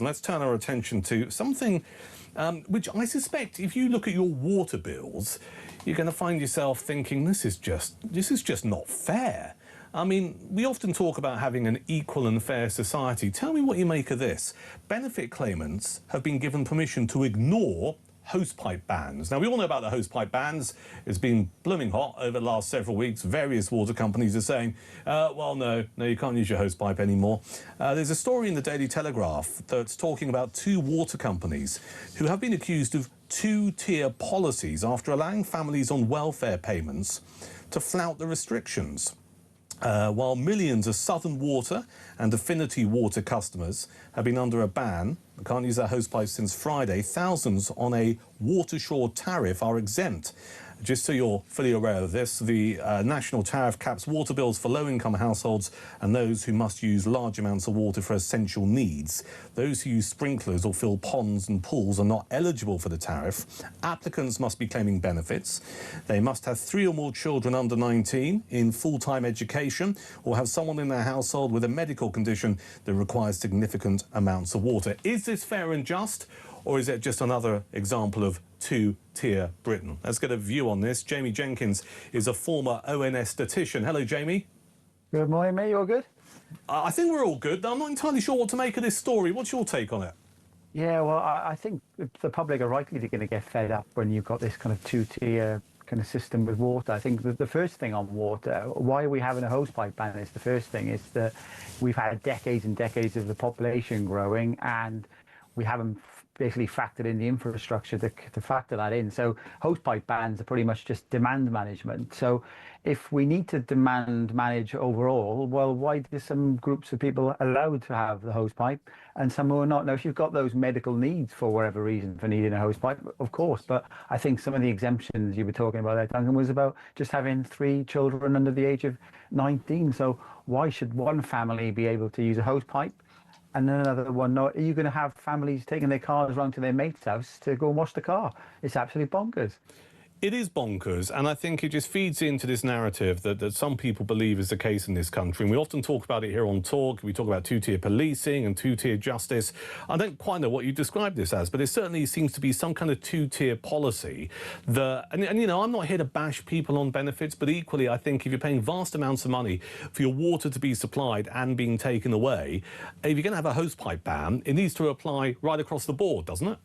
Let's turn our attention to something which I suspect, if you look at your water bills, you're going to find yourself thinking, this is just not fair. I mean, we often talk about having an equal and fair society. Tell me what you make of this. Benefit claimants have been given permission to ignore hosepipe bans. Now, we all know about the hosepipe bans. It's been blooming hot over the last several weeks. Various water companies are saying, well, no, you can't use your hosepipe anymore. There's a story in the Daily Telegraph that's talking about two water companies who have been accused of two-tier policies after allowing families on welfare payments to flout the restrictions. While millions of Southern Water and Affinity Water customers have been under a ban, they can't use their hosepipe since Friday, thousands on a water-shore tariff are exempt. Just so you're fully aware of this, the national tariff caps water bills for low-income households and those who must use large amounts of water for essential needs. Those who use sprinklers or fill ponds and pools are not eligible for the tariff. Applicants must be claiming benefits. They must have 3 or more children under 19 in full-time education or have someone in their household with a medical condition that requires significant amounts of water. Is this fair and just, or is it just another example of two-tier Britain? Let's get a view on this. Jamie Jenkins is a former ONS statistician. Hello, Jamie. Good morning, mate. You all good? I think we're all good. I'm not entirely sure what to make of this story. What's your take on it? Yeah, well, I think the public are rightly going to get fed up when you've got this kind of two-tier kind of system with water. I think the first thing on water, why are we having a hosepipe ban is the first thing, is that we've had decades and decades of the population growing and we haven't basically factored in the infrastructure to factor that in. So hosepipe bans are pretty much just demand management. So if we need to demand manage overall, well, why do some groups of people allowed to have the hosepipe and some who are not? Now, if you've got those medical needs for whatever reason for needing a hosepipe, of course, but I think some of the exemptions you were talking about there, Duncan, was about just having 3 children under the age of 19. So why should one family be able to use a hosepipe and then another one not? Are you going to have families taking their cars around to their mate's house to go and wash the car? It's absolutely bonkers. It is bonkers, and I think it just feeds into this narrative that some people believe is the case in this country. And we often talk about it here on Talk. We talk about two-tier policing and two-tier justice. I don't quite know what you describe this as, but it certainly seems to be some kind of two-tier policy. And you know, I'm not here to bash people on benefits, but equally, I think if you're paying vast amounts of money for your water to be supplied and being taken away, if you're going to have a hosepipe ban, it needs to apply right across the board, doesn't it?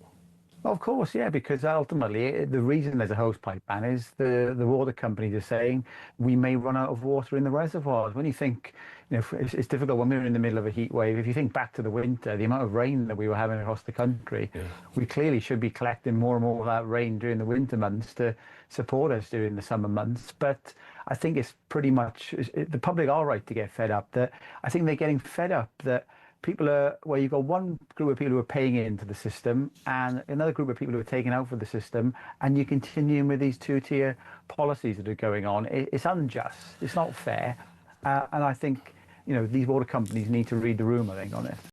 Of course, yeah, because ultimately the reason there's a hosepipe ban is the water companies are saying we may run out of water in the reservoirs. When you think, you know, it's difficult when we're in the middle of a heat wave. If you think back to the winter, the amount of rain that we were having across the country, we clearly should be collecting more and more of that rain during the winter months to support us during the summer months. But I think it's pretty much, the public are right to get fed up. That I think they're getting fed up that people are, where you've got one group of people who are paying into the system and another group of people who are taking out for the system, and you're continuing with these two-tier policies that are going on. It's unjust. It's not fair. And I think, you know, these water companies need to read the room, I think, on it.